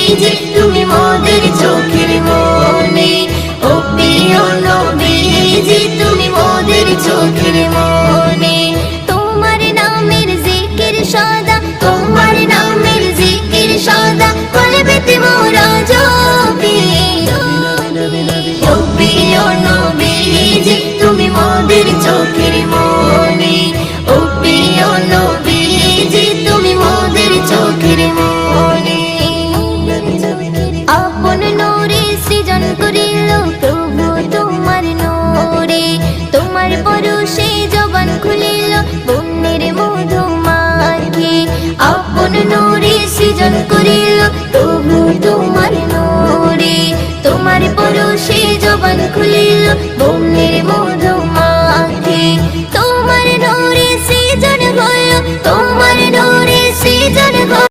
নবীজি তুমি মোদের চোখের মনি, ও প্রিয় নবীজি তুমি মোদের চোখের মনি। তোমার নামের জিকির সদা, তোমার নামের জিকির সদা কলবেতে মোরা জপি। ও প্রিয় নবীজি তুমি মোদের চোখের মনি, ও প্রিয় নবীজি তুমি মোদের চোখের মনি। আপন নূরে সৃজন করিল প্রভু তোমার নূরে, তোমার পরশে জবান খুলিল বন্যের মধু মাখি। আপন নূরে সৃজন করিল প্রভু তোমার নূরে, তোমার পরশে জবান খুলিল বন্যের মধু